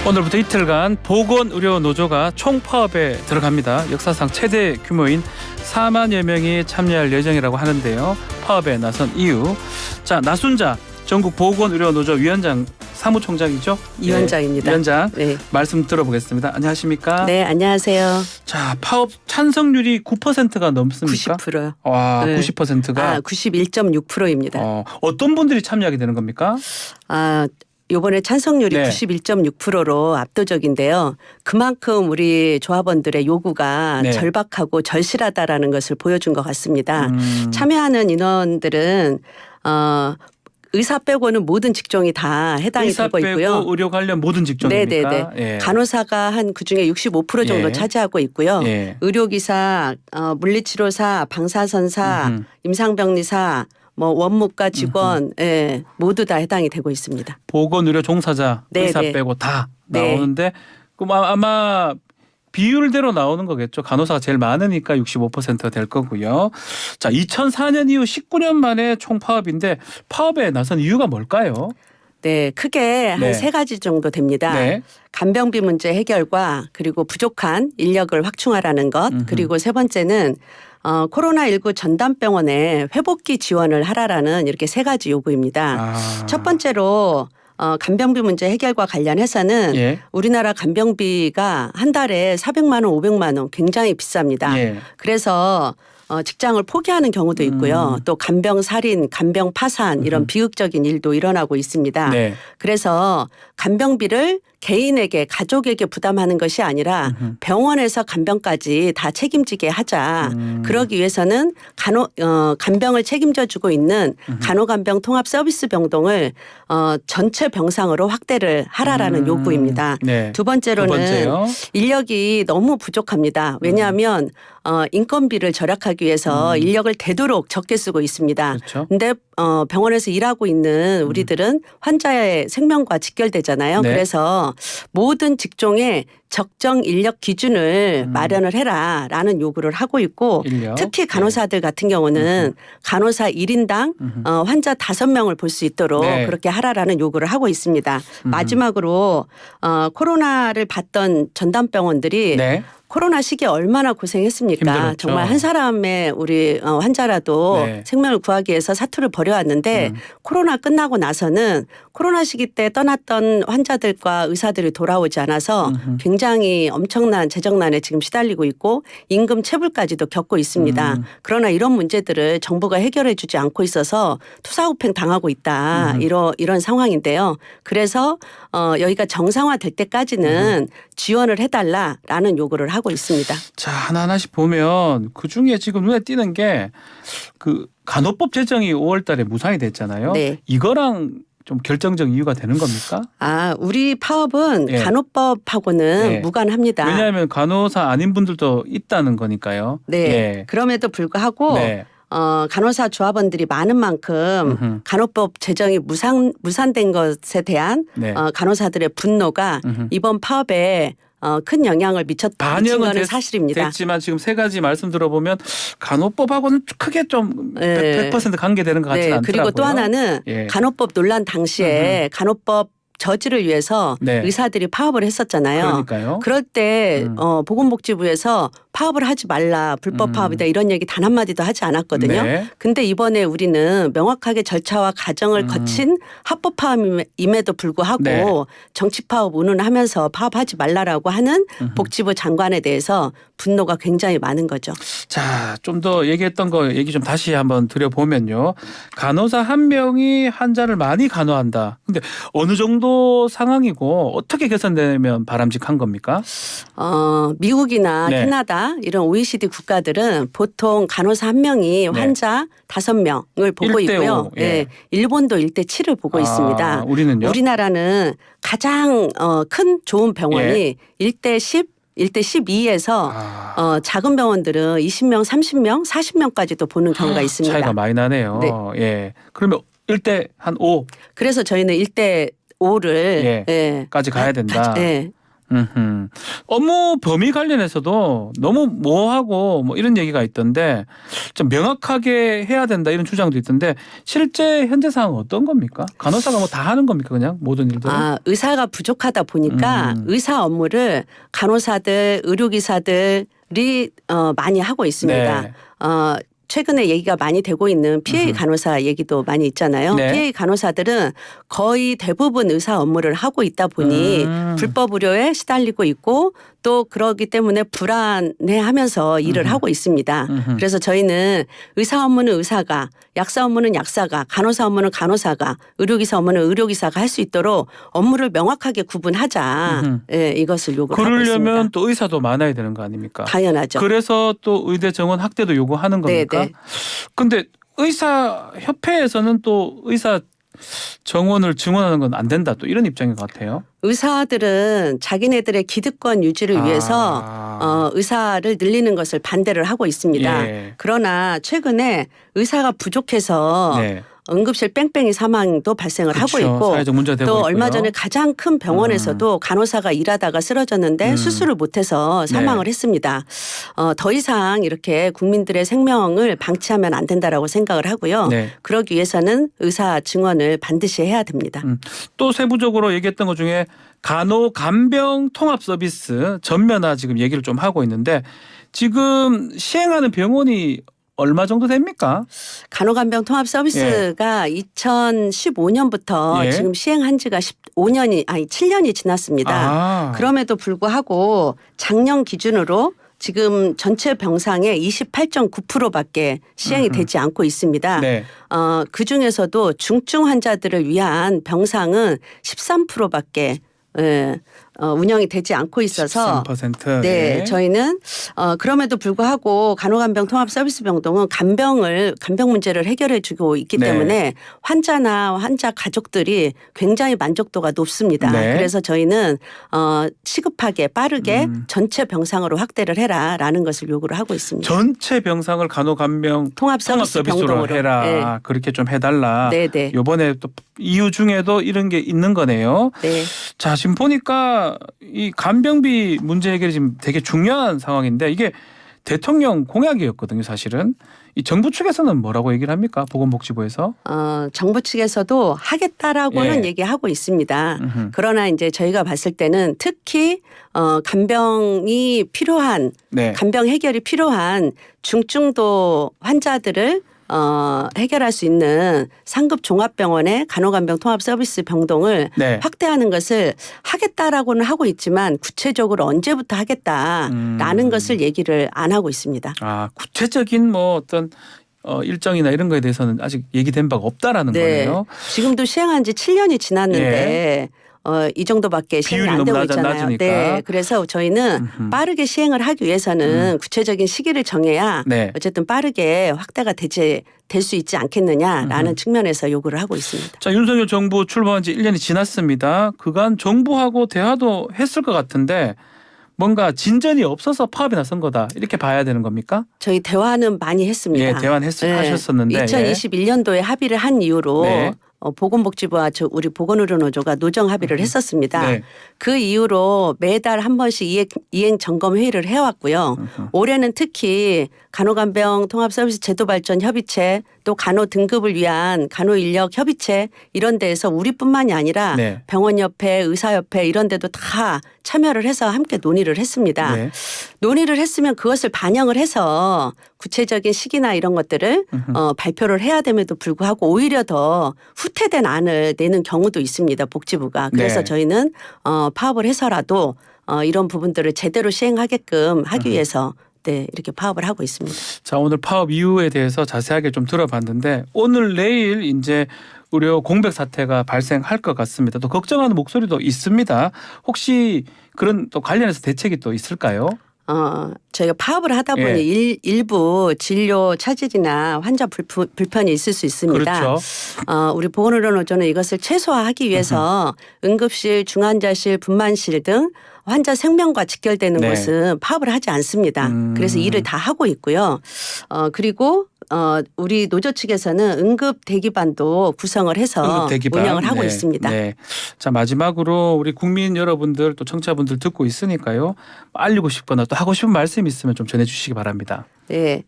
오늘부터 이틀간 보건의료노조가 총파업에 들어갑니다. 역사상 최대 규모인 4만여 명이 참여할 예정이라고 하는데요. 파업에 나선 이유. 자, 나순자 전국보건의료노조 위원장 사무총장이죠? 위원장입니다. 위원장 네. 말씀 들어보겠습니다. 안녕하십니까? 네, 안녕하세요. 자, 파업 찬성률이 9%가 넘습니까? 90%요. 와, 네. 90%가 91.6%입니다. 어떤 분들이 참여하게 되는 겁니까? 이번에 찬성률이 네. 91.6%로 압도적인데요. 그만큼 우리 조합원들의 요구가 네. 절박하고 절실하다라는 것을 보여준 것 같습니다. 참여하는 인원들은 의사 빼고는 모든 직종이 다 해당이 의사 되고 있고요. 빼고 의료 관련 모든 직종입니까? 네네네. 예. 간호사가 한 그중에 65% 정도 예. 차지하고 있고요. 예. 의료기사, 물리치료사, 방사선사, 임상병리사, 원무과 직원 모두 다 해당이 되고 있습니다. 보건의료 종사자 네, 의사 네. 빼고 다 네. 나오는데 그럼 아마 비율대로 나오는 거겠죠. 간호사가 제일 많으니까 65%가 될 거고요. 자, 2004년 이후 19년 만에 총파업인데 파업에 나선 이유가 뭘까요? 네, 크게 한 네. 3가지 정도 됩니다. 네. 간병비 문제 해결과 그리고 부족한 인력을 확충하라는 것, 그리고 세 번째는 코로나19 전담병원에 회복기 지원을 하라라는 이렇게 3가지 요구입니다. 첫 번째로 간병비 문제 해결과 관련해서는 예. 우리나라 간병비가 한 달에 400만 원, 500만 원 굉장히 비쌉니다. 예. 그래서 직장을 포기하는 경우도 있고요. 또 간병 살인, 간병 파산 이런 비극적인 일도 일어나고 있습니다. 네. 그래서 간병비를 개인에게 가족에게 부담하는 것이 아니라 병원에서 간병까지 다 책임지게 하자. 그러기 위해서는 간병을 책임져 주고 있는 간호간병 통합 서비스 병동을 전체 병상으로 확대를 하라라는 요구입니다. 네. 두 번째로는 두 번째요. 인력이 너무 부족합니다. 왜냐하면 인건비를 절약하기 위해서 인력을 되도록 적게 쓰고 있습니다. 그렇죠. 근데 병원에서 일하고 있는 우리들은 환자의 생명과 직결되잖아요. 네. 그래서 모든 직종에 적정 인력 기준을 마련을 해라라는 요구를 하고 있고 인력. 특히 간호사들 같은 경우는 간호사 1인당 환자 5명을 볼 수 있도록 네. 그렇게 하라라는 요구를 하고 있습니다. 마지막으로 코로나를 받던 전담병원들이 네. 코로나 시기에 얼마나 고생했습니까? 힘들었죠. 정말 한 사람의 우리 환자라도 네. 생명을 구하기 위해서 사투를 벌여왔는데 코로나 끝나고 나서는 코로나 시기 때 떠났던 환자들과 의사들이 돌아오지 않아서 굉장히 엄청난 재정난에 지금 시달리고 있고 임금 체불까지도 겪고 있습니다. 그러나 이런 문제들을 정부가 해결해 주지 않고 있어서 투사후팽 당하고 있다. 이런 상황인데요. 그래서 여기가 정상화될 때까지는 지원을 해달라라는 요구를 하고 있습니다. 자, 하나하나씩 보면 그중에 지금 눈에 띄는 게 그 간호법 제정이 5월 달에 무산이 됐잖아요. 네. 이거랑 좀 결정적 이유가 되는 겁니까? 우리 파업은 예. 간호법하고는 예. 무관합니다. 왜냐하면 간호사 아닌 분들도 있다는 거니까요. 네. 예. 그럼에도 불구하고 네. 간호사 조합원들이 많은 만큼 간호법 제정이 무산된 것에 대한 네. 간호사들의 분노가 이번 파업에 큰 영향을 미친 반영은 거는 사실입니다. 됐지만 지금 3가지 말씀 들어보면 간호법하고는 크게 좀 100% 관계되는 것 같지는 않더라고요. 그리고 또 하나는 예. 간호법 논란 당시에 간호법 저지를 위해서 네. 의사들이 파업을 했었잖아요. 그러니까요. 그럴 때 보건복지부에서 파업을 하지 말라, 불법 파업이다 이런 얘기 단 한마디도 하지 않았거든요. 네. 근데 이번에 우리는 명확하게 절차와 과정을 거친 합법 파업임에도 불구하고 네. 정치 파업 운운하면서 파업하지 말라라고 하는 복지부 장관에 대해서 분노가 굉장히 많은 거죠. 자, 좀 더 얘기했던 거 얘기 좀 다시 한번 드려보면요. 간호사 한 명이 환자를 많이 간호한다. 근데 어느 정도 상황이고 어떻게 개선되면 바람직한 겁니까? 미국이나 네. 캐나다 이런 OECD 국가들은 보통 간호사 한 명이 환자 5명을 보고 1대5, 있고요. 예. 네, 일본도 1대7을 보고 있습니다. 우리는요? 우리나라는 가장 큰 좋은 병원이 1대10 1대12에서 작은 병원들은 20명, 30명, 40명까지도 보는 경우가 있습니다. 차이가 많이 나네요. 네. 예. 그러면 1대 한 5. 그래서 저희는 1대5를 까지 가야 된다. 네. 업무 범위 관련해서도 너무 모호하고 뭐 이런 얘기가 있던데 좀 명확하게 해야 된다 이런 주장도 있던데 실제 현재 상황은 어떤 겁니까? 간호사가 뭐 다 하는 겁니까 그냥 모든 일들? 의사가 부족하다 보니까 의사 업무를 간호사들, 의료기사들이 많이 하고 있습니다. 네. 최근에 얘기가 많이 되고 있는 PA 간호사 얘기도 많이 있잖아요. 네. PA 간호사들은 거의 대부분 의사 업무를 하고 있다 보니 불법 의료에 시달리고 있고 또 그러기 때문에 불안해하면서 일을 하고 있습니다. 그래서 저희는 의사 업무는 의사가, 약사 업무는 약사가, 간호사 업무는 간호사가, 의료기사 업무는 의료기사가 할 수 있도록 업무를 명확하게 구분하자. 예, 이것을 요구하고 있습니다. 그러려면 또 의사도 많아야 되는 거 아닙니까? 당연하죠. 그래서 또 의대 정원 확대도 요구하는 겁니까? 네네. 근데 의사협회에서는 또 의사 정원을 증원하는 건 안 된다 또 이런 입장인 것 같아요. 의사들은 자기네들의 기득권 유지를 위해서 의사를 늘리는 것을 반대를 하고 있습니다. 예. 그러나 최근에 의사가 부족해서 네. 응급실 뺑뺑이 사망도 발생을 그렇죠. 하고 있고 사회적 문제가 되고 또 있고요. 얼마 전에 가장 큰 병원에서도 간호사가 일하다가 쓰러졌는데 수술을 못해서 사망을 네. 했습니다. 더 이상 이렇게 국민들의 생명을 방치하면 안 된다라고 생각을 하고요. 네. 그러기 위해서는 의사 증원을 반드시 해야 됩니다. 또 세부적으로 얘기했던 것 중에 간호-간병 통합 서비스 전면화 지금 얘기를 좀 하고 있는데 지금 시행하는 병원이 얼마 정도 됩니까? 간호간병 통합 서비스가 2015년부터 예. 지금 시행한 지가 7년이 지났습니다. 그럼에도 불구하고 작년 기준으로 지금 전체 병상의 28.9%밖에 시행이 되지 않고 있습니다. 네. 그중에서도 중증 환자들을 위한 병상은 13%밖에 운영이 되지 않고 있어서 13%. 네, 예. 저희는 그럼에도 불구하고 간호간병 통합 서비스 병동은 간병 문제를 해결해 주고 있기 네. 때문에 환자나 환자 가족들이 굉장히 만족도가 높습니다. 네. 그래서 저희는 시급하게 빠르게 전체 병상으로 확대를 해라라는 것을 요구를 하고 있습니다. 전체 병상을 간호간병 통합 서비스 서비스로 병동으로 해라. 네. 그렇게 좀 해달라. 네네. 이번에 또 이유 중에도 이런 게 있는 거네요. 네. 자, 지금 보니까 이 간병비 문제 해결이 지금 되게 중요한 상황인데 이게 대통령 공약이었거든요, 사실은. 이 정부 측에서는 뭐라고 얘기를 합니까? 보건복지부에서? 정부 측에서도 하겠다라고는 예. 얘기하고 있습니다. 그러나 이제 저희가 봤을 때는 특히 간병이 필요한 네. 간병 해결이 필요한 중증도 환자들을 해결할 수 있는 상급 종합병원의 간호간병 통합 서비스 병동을 네. 확대하는 것을 하겠다라고는 하고 있지만 구체적으로 언제부터 하겠다라는 것을 얘기를 안 하고 있습니다. 구체적인 뭐 어떤 일정이나 이런 거에 대해서는 아직 얘기된 바가 없다라는 거네요. 지금도 시행한 지 7년이 지났는데 이 정도밖에 시행이 안 되고 있잖아요. 낮으니까. 네, 그래서 저희는 빠르게 시행을 하기 위해서는 구체적인 시기를 정해야 네. 어쨌든 빠르게 확대가 될 수 있지 않겠느냐라는 측면에서 요구를 하고 있습니다. 자, 윤석열 정부 출범한 지 1년이 지났습니다. 그간 정부하고 대화도 했을 것 같은데 뭔가 진전이 없어서 파업에 나선 거다. 이렇게 봐야 되는 겁니까? 저희 대화는 많이 했습니다. 예, 대화는 하셨었는데. 2021년도에 합의를 한 이후로 네. 보건복지부와 우리 보건의료노조가 노정 합의를 했었습니다. 네. 그 이후로 매달 한 번씩 이행 점검 회의를 해왔고요. 올해는 특히 간호간병 통합서비스 제도 발전 협의체 또 간호 등급을 위한 간호 인력 협의체 이런 데에서 우리뿐만이 아니라 네. 병원협회, 의사협회 이런 데도 다 참여를 해서 함께 논의를 했습니다. 네. 논의를 했으면 그것을 반영을 해서 구체적인 시기나 이런 것들을 발표를 해야 됨에도 불구하고 오히려 더 후퇴된 안을 내는 경우도 있습니다. 복지부가. 그래서 네. 저희는 파업을 해서라도 이런 부분들을 제대로 시행하게끔 하기 위해서 네, 이렇게 파업을 하고 있습니다. 자, 오늘 파업 이유에 대해서 자세하게 좀 들어봤는데 오늘 내일 이제 의료 공백 사태가 발생할 것 같습니다. 또 걱정하는 목소리도 있습니다. 혹시 그런 또 관련해서 대책이 또 있을까요? 저희가 파업을 하다 보니 일부 진료 차질이나 환자 불편이 있을 수 있습니다. 그렇죠. 우리 보건의료노조는 이것을 최소화하기 위해서 응급실, 중환자실, 분만실 등 환자 생명과 직결되는 네. 곳은 파업을 하지 않습니다. 그래서 일을 다 하고 있고요. 그리고 우리 노조 측에서는 응급 대기반도 구성을 해서 응급 대기반. 운영을 하고 네. 있습니다. 네. 자, 마지막으로 우리 국민 여러분들 또 청취자분들 듣고 있으니까요. 알리고 싶거나 또 하고 싶은 말씀 있으면 좀 전해주시기 바랍니다. 네,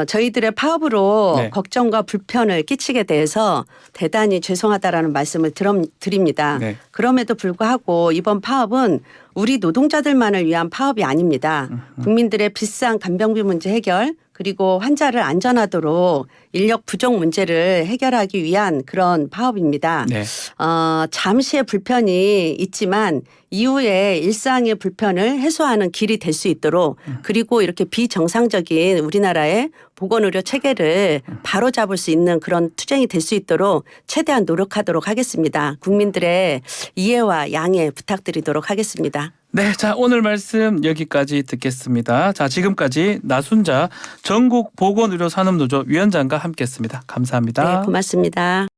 저희들의 파업으로 네. 걱정과 불편을 끼치게 돼서 대단히 죄송하다라는 말씀을 드립니다. 네. 그럼에도 불구하고 이번 파업은 우리 노동자들만을 위한 파업이 아닙니다. 국민들의 비싼 간병비 문제 해결 그리고 환자를 안전하도록 인력 부족 문제를 해결하기 위한 그런 파업입니다. 네. 잠시의 불편이 있지만 이후에 일상의 불편을 해소하는 길이 될 수 있도록 그리고 이렇게 비정상적인 우리나라의 보건의료 체계를 바로잡을 수 있는 그런 투쟁이 될 수 있도록 최대한 노력하도록 하겠습니다. 국민들의 이해와 양해 부탁드리도록 하겠습니다. 네, 자 오늘 말씀 여기까지 듣겠습니다. 자 지금까지 나순자 전국보건의료산업노조 위원장과 함께했습니다. 감사합니다. 네, 고맙습니다.